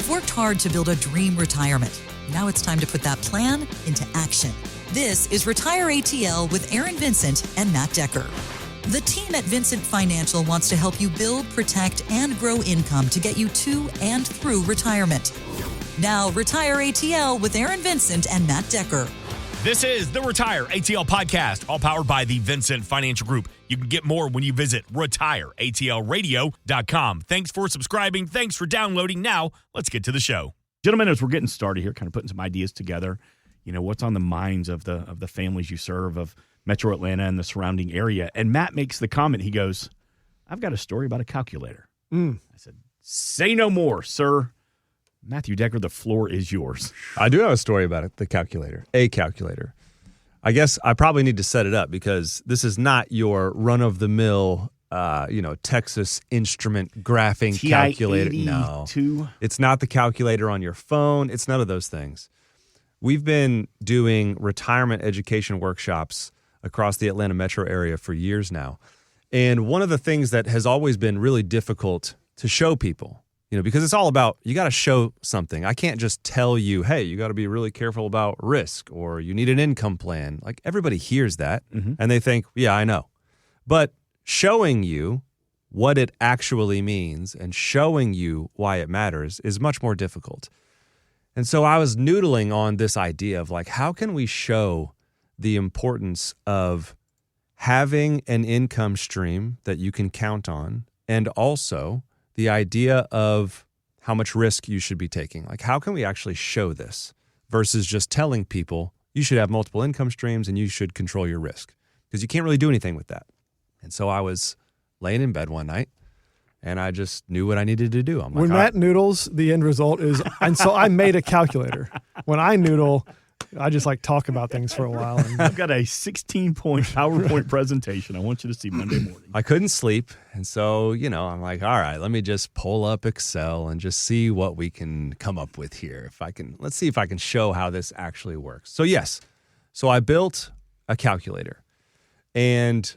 You've worked hard to build a dream retirement. Now it's time to put that plan into action. This is Retire ATL with Aaron Vincent and Matt Decker. The team at Vincent Financial wants to help you build, protect, and grow income to get you to and through retirement. Now, Retire ATL with Aaron Vincent and Matt Decker. This is the Retire ATL podcast, all powered by the Vincent Financial Group. You can get more when you visit retireatlradio.com. Thanks for subscribing. Thanks for downloading. Now, let's get to the show. Gentlemen, as we're getting started here, kind of putting some ideas together, you know, what's on the minds of the families you serve, of Metro Atlanta and the surrounding area. And Matt makes the comment, he goes, I've got a story about a calculator. I said, say no more, sir. Matthew Decker, the floor is yours. I do have a story about it, a calculator. I guess I probably need to set it up because this is not your run-of-the-mill, Texas Instrument graphing calculator. No, it's not the calculator on your phone. It's none of those things. We've been doing retirement education workshops across the Atlanta metro area for years now. And one of the things that has always been really difficult to show people, because it's all about, you got to show something. I can't just tell you, hey, you got to be really careful about risk, or you need an income plan. Like, everybody hears that and they think, yeah, I know. But showing you what it actually means and showing you why it matters is much more difficult. And so I was noodling on this idea of, like, how can we show the importance of having an income stream that you can count on, and also the idea of how much risk you should be taking. Like, how can we actually show this versus just telling people you should have multiple income streams and you should control your risk? Because you can't really do anything with that. And so I was laying in bed one night and I just knew what I needed to do. I'm like, when Matt noodles, the end result is, and so I made a calculator. When I noodle, I just talk about things for a while. And I've got a 16-point PowerPoint presentation I want you to see Monday morning. I couldn't sleep. And so, I'm like, all right, let me just pull up Excel and just see what we can come up with here. Let's see if I can show how this actually works. So yes, I built a calculator. And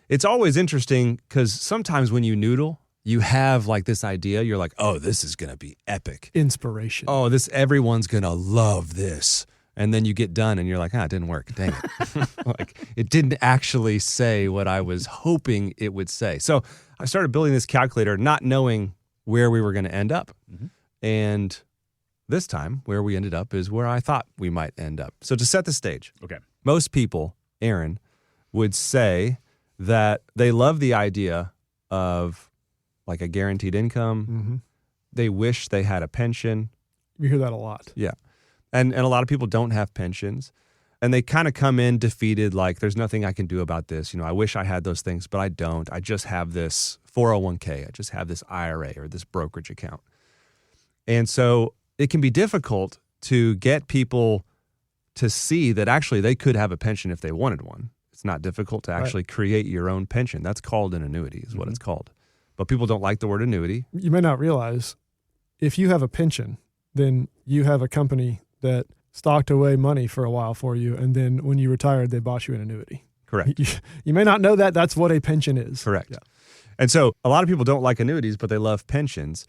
it's always interesting because sometimes when you noodle, you have this idea, you're like, oh, this is going to be epic. Inspiration. Oh, everyone's going to love this. And then you get done and you're like, it didn't work. Dang it. It didn't actually say what I was hoping it would say. So I started building this calculator not knowing where we were going to end up. And this time, where we ended up is where I thought we might end up. So to set the stage, okay, most people, Aaron, would say that they love the idea of a guaranteed income. They wish they had a pension. You hear that a lot. Yeah. And a lot of people don't have pensions, and they kind of come in defeated, like, there's nothing I can do about this. I wish I had those things, but I don't. I just have this 401k. I just have this IRA or this brokerage account. And so it can be difficult to get people to see that actually they could have a pension if they wanted one. It's not difficult to actually create your own pension. That's called an annuity is what it's called. But people don't like the word annuity. You may not realize, if you have a pension, then you have a company that stocked away money for a while for you, and then when you retired, they bought you an annuity. Correct. You may not know that. That's what a pension is. Correct. Yeah. And so a lot of people don't like annuities, but they love pensions.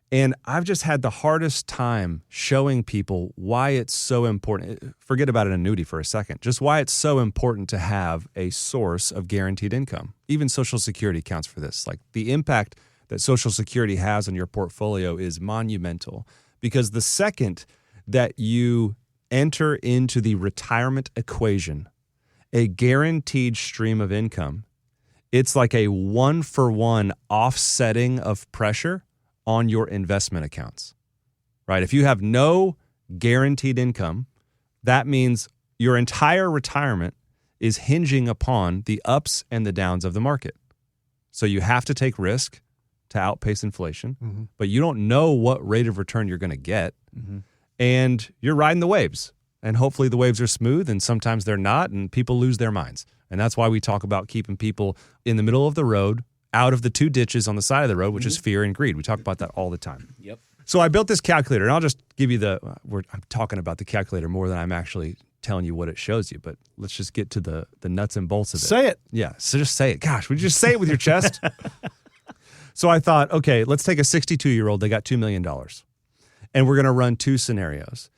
And I've just had the hardest time showing people why it's so important. Forget about an annuity for a second. Just why it's so important to have a source of guaranteed income. Even Social Security counts for this. The impact that Social Security has on your portfolio is monumental, because the second that you enter into the retirement equation, a guaranteed stream of income, it's like a one-for-one offsetting of pressure on your investment accounts, right? If you have no guaranteed income, that means your entire retirement is hinging upon the ups and the downs of the market. So you have to take risk to outpace inflation, but you don't know what rate of return you're going to get. And you're riding the waves, and hopefully the waves are smooth, and sometimes they're not, and people lose their minds. And that's why we talk about keeping people in the middle of the road, out of the two ditches on the side of the road, which is fear and greed. We talk about that all the time. Yep. So I built this calculator, and I'll just give you I'm talking about the calculator more than I'm actually telling you what it shows you, but let's just get to the nuts and bolts of it. Say it. Yeah, so just say it. Gosh, would you just say it with your chest? So I thought, okay, let's take a 62-year-old. They got $2 million. And we're going to run 2 scenarios.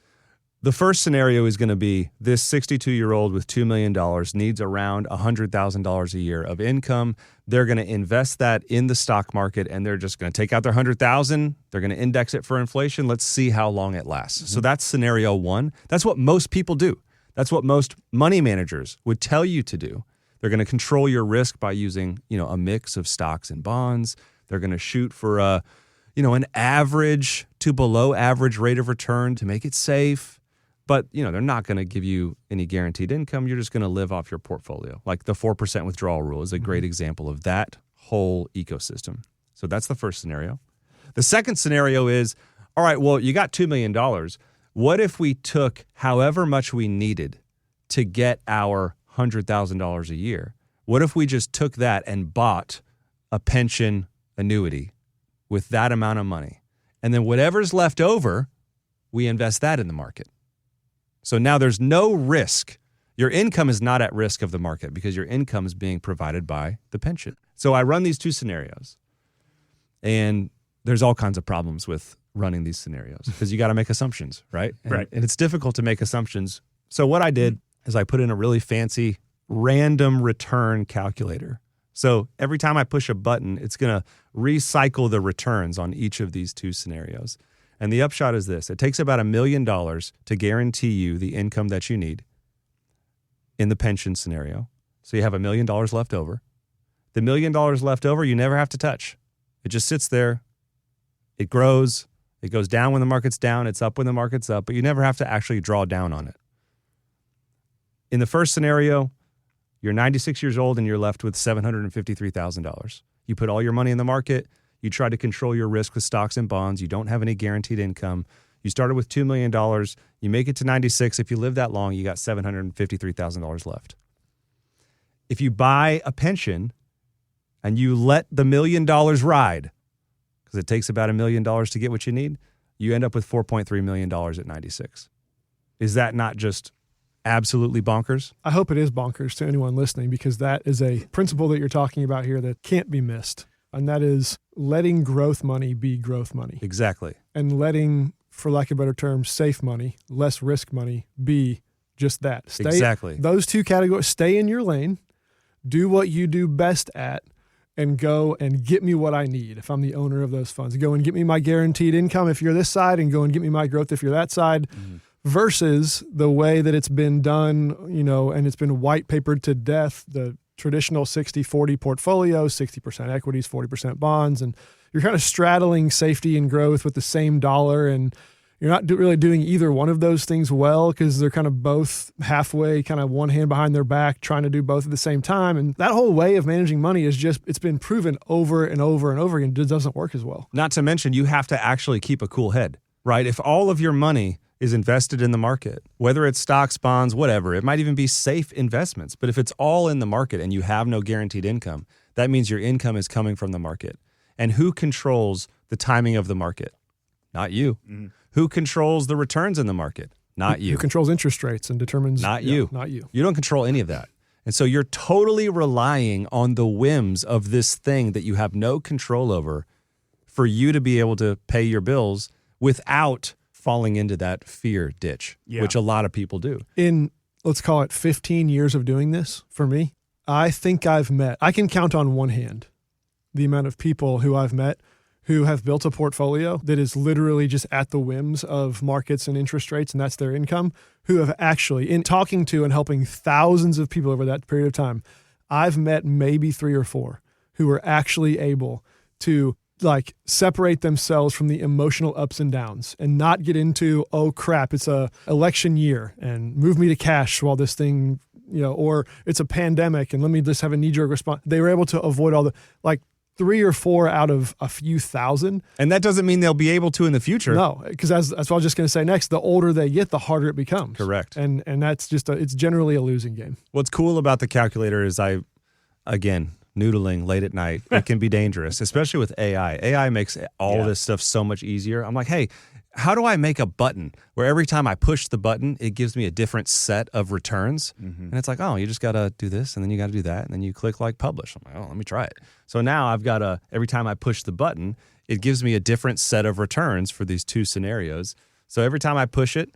The first scenario is going to be this 62-year-old with $2 million needs around $100,000 a year of income. They're going to invest that in the stock market, and they're just going to take out their $100,000. They're going to index it for inflation. Let's see how long it lasts. So that's scenario 1. That's what most people do. That's what most money managers would tell you to do. They're going to control your risk by using, a mix of stocks and bonds. They're going to shoot for an average to below average rate of return to make it safe. But, they're not going to give you any guaranteed income. You're just going to live off your portfolio. Like the 4% withdrawal rule is a great example of that whole ecosystem. So that's the first scenario. The second scenario is, all right, well, you got $2 million. What if we took however much we needed to get our $100,000 a year? What if we just took that and bought a pension annuity with that amount of money? And then whatever's left over, we invest that in the market. So now there's no risk. Your income is not at risk of the market because your income is being provided by the pension. So I run these 2 scenarios, and there's all kinds of problems with running these scenarios because you got to make assumptions, right? And it's difficult to make assumptions. So what I did is I put in a really fancy random return calculator. So every time I push a button, it's going to recycle the returns on each of these 2 scenarios. And the upshot is this. It takes about $1 million to guarantee you the income that you need in the pension scenario. So you have $1 million left over. The $1 million left over, you never have to touch. It just sits there. It grows. It goes down when the market's down. It's up when the market's up. But you never have to actually draw down on it. In the first scenario, you're 96 years old and you're left with $753,000. You put all your money in the market. You try to control your risk with stocks and bonds. You don't have any guaranteed income. You started with $2 million. You make it to 96. If you live that long, you got $753,000 left. If you buy a pension and you let the $1 million ride, because it takes about $1 million to get what you need, you end up with $4.3 million at 96. Is that not just absolutely bonkers? I hope it is bonkers to anyone listening, because that is a principle that you're talking about here that can't be missed. And that is letting growth money be growth money. Exactly. And letting, for lack of a better term, safe money, less risk money, be just that. Exactly. Those 2 categories, stay in your lane, do what you do best at, and go and get me what I need if I'm the owner of those funds. Go and get me my guaranteed income if you're this side, and go and get me my growth if you're that side. Versus the way that it's been done, and it's been white papered to death, the traditional 60-40 portfolio, 60% equities, 40% bonds, and you're kind of straddling safety and growth with the same dollar, and you're not really doing either one of those things well because they're kind of both halfway, kind of one hand behind their back, trying to do both at the same time. And that whole way of managing money is it's been proven over and over and over again. It doesn't work as well. Not to mention, you have to actually keep a cool head, right? If all of your money is invested in the market, whether it's stocks, bonds, whatever. It might even be safe investments. But if it's all in the market and you have no guaranteed income, that means your income is coming from the market. And who controls the timing of the market? Not you. Who controls the returns in the market? Not you. Who controls interest rates and determines? Not you. Not you. You don't control any of that. And so you're totally relying on the whims of this thing that you have no control over for you to be able to pay your bills without falling into that fear ditch, which a lot of people do. In, let's call it 15 years of doing this for me, I think I can count on one hand the amount of people who I've met who have built a portfolio that is literally just at the whims of markets and interest rates, and that's their income, who have actually, in talking to and helping thousands of people over that period of time, I've met maybe 3 or 4 who are actually able to separate themselves from the emotional ups and downs and not get into, oh crap, it's a election year and move me to cash while this thing, or it's a pandemic and let me just have a knee-jerk response. They were able to avoid all the, 3 or 4 out of a few thousand. And that doesn't mean they'll be able to in the future. No, because that's what I was just going to say next. The older they get, the harder it becomes. Correct. And that's just, it's generally a losing game. What's cool about the calculator is again, noodling late at night, it can be dangerous, especially with AI. AI makes all this stuff so much easier. I'm like, hey, how do I make a button where every time I push the button, it gives me a different set of returns? And it's like, oh, you just got to do this, and then you got to do that, and then you click publish. I'm like, oh, let me try it. So now I've got every time I push the button, it gives me a different set of returns for these two scenarios. So every time I push it,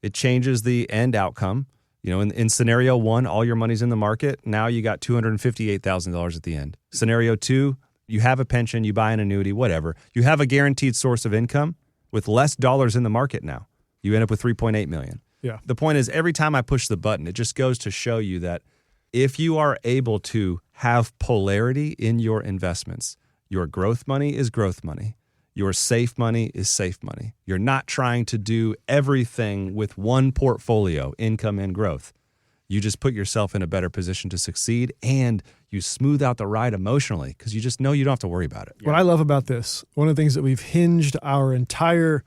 it changes the end outcome. You know, in scenario 1, all your money's in the market. Now you got $258,000 at the end. Scenario 2, you have a pension, you buy an annuity, whatever. You have a guaranteed source of income with less dollars in the market now. You end up with $3.8 million. Yeah. The point is, every time I push the button, it just goes to show you that if you are able to have polarity in your investments, your growth money is growth money. Your safe money is safe money. You're not trying to do everything with one portfolio, income and growth. You just put yourself in a better position to succeed, and you smooth out the ride emotionally because you just know you don't have to worry about it. What I love about this, one of the things that we've hinged our entire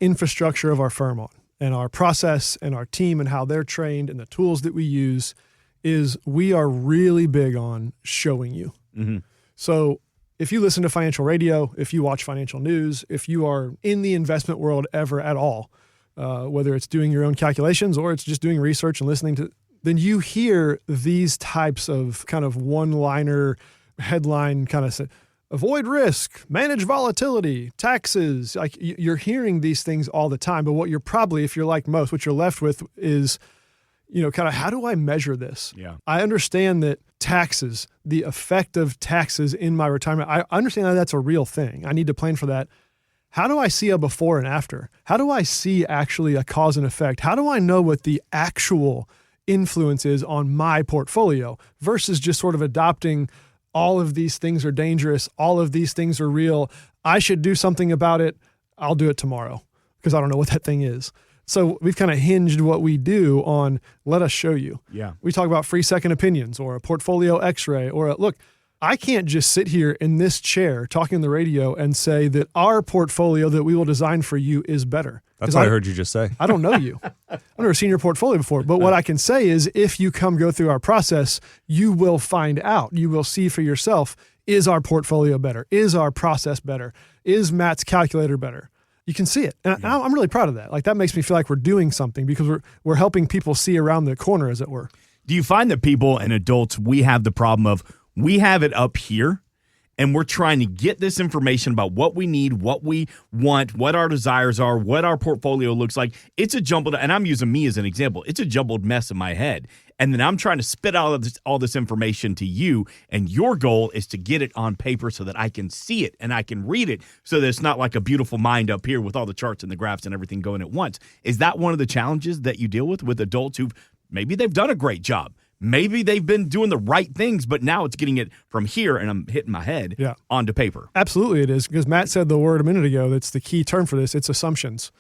infrastructure of our firm on, and our process and our team and how they're trained and the tools that we use, is we are really big on showing you. Mm-hmm. So if you listen to financial radio, if you watch financial news, if you are in the investment world ever at all, whether it's doing your own calculations or it's just doing research and listening to, then you hear these types of kind of one-liner headline kind of avoid risk, manage volatility, taxes. Like you're hearing these things all the time, but what you're probably, if you're like most, what you're left with is, you know, kind of how do I measure this? Yeah. I understand that taxes, the effect of taxes in my retirement, I understand that that's a real thing. I need to plan for that. How do I see a before and after? How do I see actually a cause and effect? How do I know what the actual influence is on my portfolio versus just sort of adopting all of these things are dangerous, all of these things are real, I should do something about it, I'll do it tomorrow because I don't know what that thing is. So we've kind of hinged what we do on let us show you. Yeah. We talk about free second opinions or a portfolio x-ray or look, I can't just sit here in this chair talking on the radio and say that our portfolio that we will design for you is better. That's what I heard you just say. I don't know you. I've never seen your portfolio before. But what I can say is if you come go through our process, you will find out. You will see for yourself, is our portfolio better? Is our process better? Is Matt's calculator better? You can see it. And I'm really proud of that. Like that makes me feel like we're doing something because we're helping people see around the corner, as it were. Do you find that people and adults, we have the problem of we have it up here and we're trying to get this information about what we need, what we want, what our desires are, what our portfolio looks like. It's a jumbled, and I'm using me as an example. It's a jumbled mess in my head. And then I'm trying to spit out all this information to you, and your goal is to get it on paper so that I can see it and I can read it so that it's not like a beautiful mind up here with all the charts and the graphs and everything going at once. Is that one of the challenges that you deal with adults who maybe they've done a great job? Maybe they've been doing the right things, but now it's getting it from here and I'm hitting my head onto paper. Absolutely it is, because Matt said the word a minute ago that's the key term for this. It's assumptions.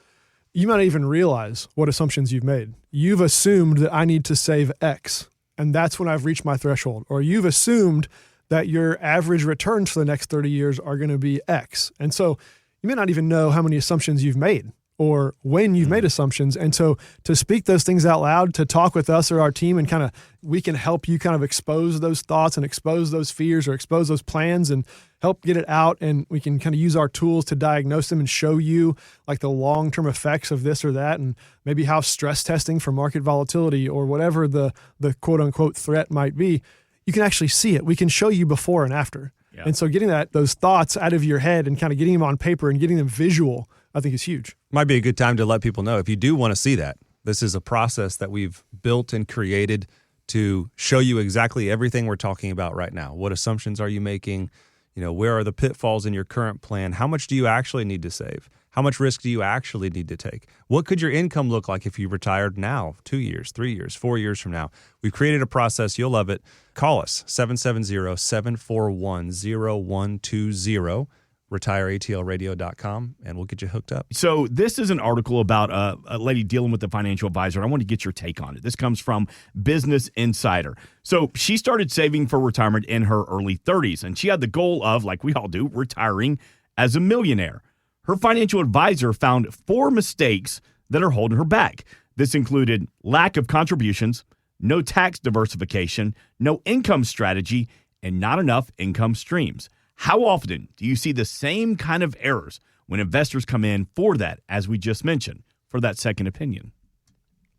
You might not even realize what assumptions you've made. You've assumed that I need to save X, and that's when I've reached my threshold. Or you've assumed that your average returns for the next 30 years are going to be X. And so you may not even know how many assumptions you've made or when you've made assumptions. And so to speak those things out loud, to talk with us or our team and kind of, we can help you kind of expose those thoughts and expose those fears or expose those plans and help get it out. And we can kind of use our tools to diagnose them and show you like the long-term effects of this or that, and maybe how stress testing for market volatility or whatever the quote unquote threat might be, you can actually see it. We can show you before and after. Yeah. And so getting those thoughts out of your head and kind of getting them on paper and getting them visual, I think is huge. Might be a good time to let people know if you do want to see that. This is a process that we've built and created to show you exactly everything we're talking about right now. What assumptions are you making? You know, where are the pitfalls in your current plan? How much do you actually need to save? How much risk do you actually need to take? What could your income look like if you retired now, 2 years, 3 years, 4 years from now? We've created a process. You'll love it. Call us, 770-741-0120. retireatlradio.com, and we'll get you hooked up. So this is an article about a lady dealing with a financial advisor. I want to get your take on it. This comes from Business Insider. So she started saving for retirement in her early 30s, and she had the goal of, like we all do, retiring as a millionaire. Her financial advisor found 4 mistakes that are holding her back. This included lack of contributions, no tax diversification, no income strategy, and not enough income streams. How often do you see the same kind of errors when investors come in for that, as we just mentioned, for that second opinion?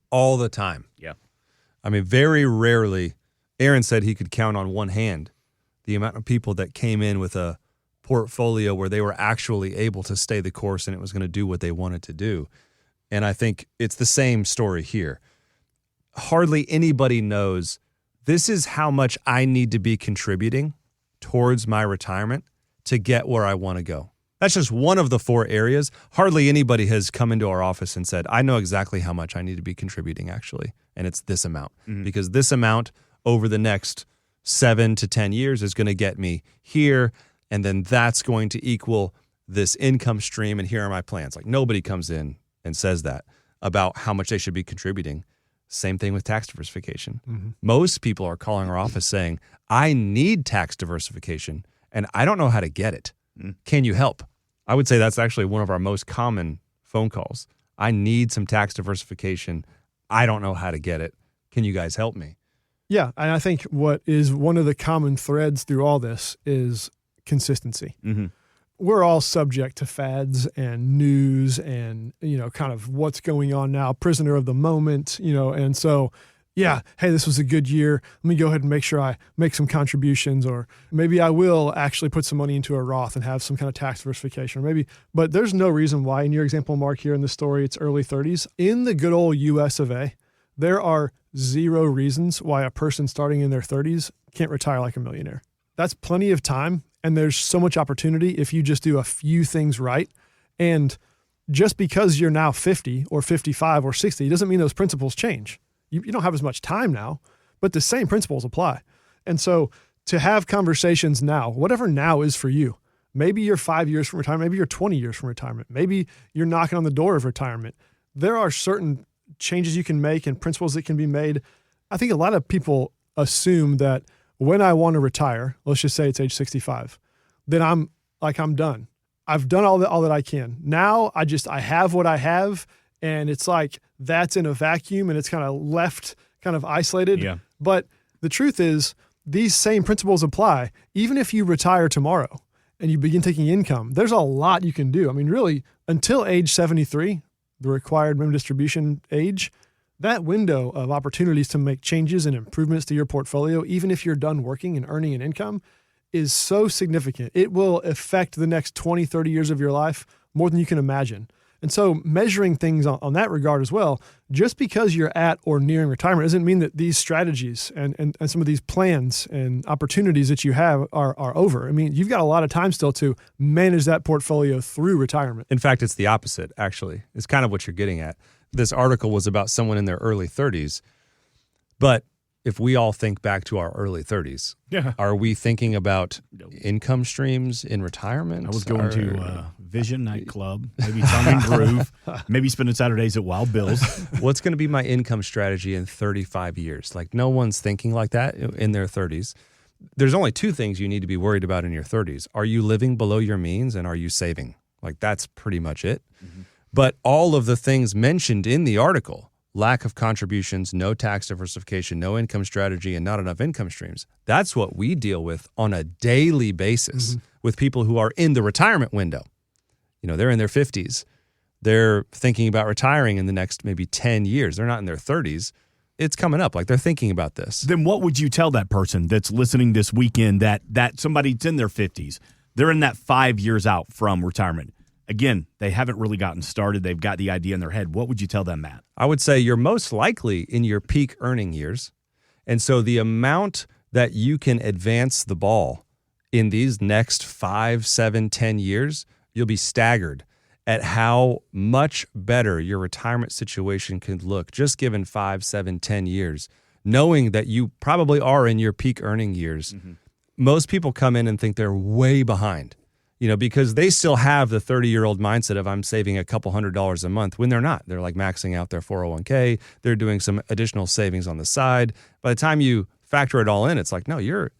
All the time. Yeah. I mean, very rarely. Aaron said he could count on one hand the amount of people that came in with a portfolio where they were actually able to stay the course and it was going to do what they wanted to do. And I think it's the same story here. Hardly anybody knows this is how much I need to be contributing towards my retirement to get where I want to go. That's just one of the 4 areas. Hardly anybody has come into our office and said, I know exactly how much I need to be contributing actually, and it's this amount. Because this amount over the next 7 to 10 years is going to get me here, and then that's going to equal this income stream, and here are my plans. Like, nobody comes in and says that about how much they should be contributing. Same thing with tax diversification. Most people are calling our office saying, I need tax diversification, and I don't know how to get it. Can you help? I would say that's actually one of our most common phone calls. I need some tax diversification. I don't know how to get it. Can you guys help me? Yeah, and I think what is one of the common threads through all this is consistency. We're all subject to fads and news and, kind of what's going on now, prisoner of the moment, and so, yeah, hey, this was a good year. Let me go ahead and make sure I make some contributions, or maybe I will actually put some money into a Roth and have some kind of tax diversification, or maybe, but there's no reason why. In your example, Mark, here in the story, it's early 30s. In the good old US of A, there are 0 reasons why a person starting in their 30s can't retire like a millionaire. That's plenty of time, and there's so much opportunity if you just do a few things right. And just because you're now 50 or 55 or 60 doesn't mean those principles change. You don't have as much time now, but the same principles apply. And so to have conversations now, whatever now is for you, maybe you're 5 years from retirement, maybe you're 20 years from retirement, maybe you're knocking on the door of retirement. There are certain changes you can make and principles that can be made. I think a lot of people assume that when I want to retire, let's just say it's age 65, then I'm done. I've done all that I can. Now I have what I have, and it's like that's in a vacuum and it's kind of left kind of isolated. Yeah. But the truth is these same principles apply. Even if you retire tomorrow and you begin taking income, there's a lot you can do. I mean, really, until age 73, the required minimum distribution age, that window of opportunities to make changes and improvements to your portfolio, even if you're done working and earning an income, is so significant. It will affect the next 20, 30 years of your life more than you can imagine. And so measuring things on that regard as well, just because you're at or nearing retirement doesn't mean that these strategies and some of these plans and opportunities that you have are over. I mean, you've got a lot of time still to manage that portfolio through retirement. In fact, it's the opposite, actually. It's kind of what you're getting at. This article was about someone in their early 30s, but if we all think back to our early 30s, are we thinking about income streams in retirement? I was going to Vision nightclub, maybe Tongue and Groove, maybe spending Saturdays at Wild Bill's. What's going to be my income strategy in 35 years? Like, no one's thinking like that in their 30s. There's only 2 things you need to be worried about in your 30s. Are you living below your means, and are you saving? Like, that's pretty much it. But all of the things mentioned in the article, lack of contributions, no tax diversification, no income strategy, and not enough income streams, that's what we deal with on a daily basis with people who are in the retirement window. They're in their 50s. They're thinking about retiring in the next maybe 10 years. They're not in their 30s. It's coming up. Like, they're thinking about this. Then what would you tell that person that's listening this weekend that somebody's in their 50s? They're in that 5 years out from retirement. Again, they haven't really gotten started. They've got the idea in their head. What would you tell them, Matt? I would say you're most likely in your peak earning years. And so the amount that you can advance the ball in these next 5, 7, 10 years, you'll be staggered at how much better your retirement situation could look just given 5, 7, 10 years, knowing that you probably are in your peak earning years. Most people come in and think they're way behind. Because they still have the 30-year-old mindset of I'm saving a couple $100s a month when they're not. They're like maxing out their 401k. They're doing some additional savings on the side. By the time you factor it all in, it's like, no, you're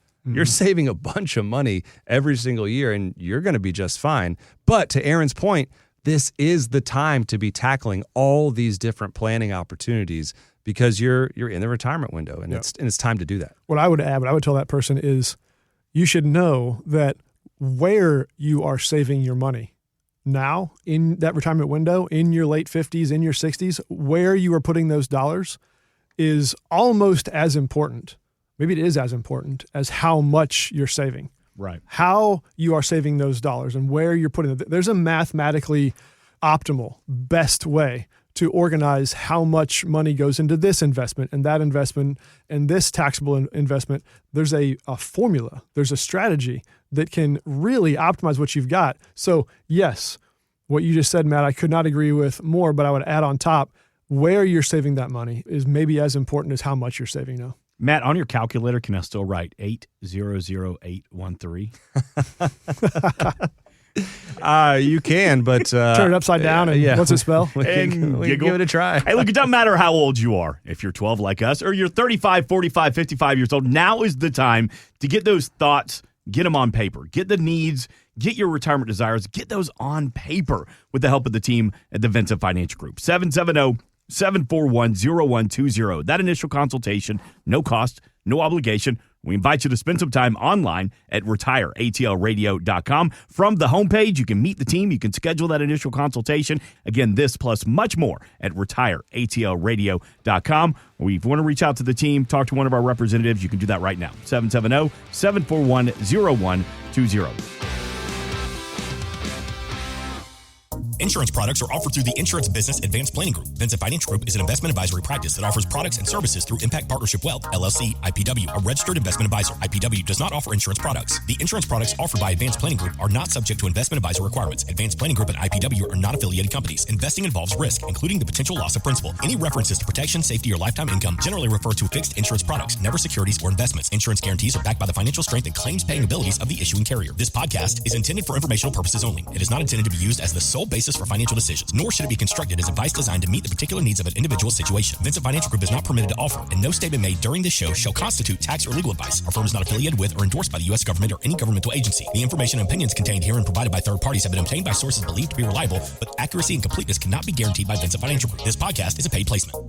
saving a bunch of money every single year and you're going to be just fine. But to Aaron's point, this is the time to be tackling all these different planning opportunities because you're in the retirement window and it's time to do that. What I would add, what I would tell that person is you should know that where you are saving your money now in that retirement window, in your late 50s, in your 60s, where you are putting those dollars is almost as important. Maybe it is as important as how much you're saving. Right. how you are saving those dollars and where you're putting it. There's a mathematically optimal, best way to organize how much money goes into this investment and that investment and this taxable investment. There's a formula. There's a strategy that can really optimize what you've got. So yes, what you just said, Matt, I could not agree with more, but I would add on top, where you're saving that money is maybe as important as how much you're saving now. Matt, on your calculator, can I still write 800813? You can, but Turn it upside down and what's it spell? We can Giggle. give it a try. Hey, look, it doesn't matter how old you are. If you're 12 like us or you're 35, 45, 55 years old, now is the time to get those thoughts, get them on paper. Get the needs, get your retirement desires, get those on paper with the help of the team at the Vincent Financial Group. 770-741-0120. That initial consultation, no cost, no obligation. We invite you to spend some time online at retireatlradio.com. From the homepage, you can meet the team. You can schedule that initial consultation. Again, this plus much more at retireatlradio.com. If you want to reach out to the team, talk to one of our representatives, you can do that right now. 770-741-0120. Insurance products are offered through the Insurance Business Advanced Planning Group. Vincent Financial Group is an investment advisory practice that offers products and services through Impact Partnership Wealth, LLC, IPW, a registered investment advisor. IPW does not offer insurance products. The insurance products offered by Advanced Planning Group are not subject to investment advisor requirements. Advanced Planning Group and IPW are not affiliated companies. Investing involves risk, including the potential loss of principal. Any references to protection, safety, or lifetime income generally refer to fixed insurance products, never securities or investments. Insurance guarantees are backed by the financial strength and claims-paying abilities of the issuing carrier. This podcast is intended for informational purposes only. It is not intended to be used as the sole basis for financial decisions, nor should it be constructed as advice designed to meet the particular needs of an individual situation. Vincent Financial Group is not permitted to offer, and no statement made during this show shall constitute tax or legal advice. Our firm is not affiliated with or endorsed by the U.S. government or any governmental agency. The information and opinions contained herein provided by third parties have been obtained by sources believed to be reliable, but accuracy and completeness cannot be guaranteed by Vincent Financial Group. This podcast is a paid placement.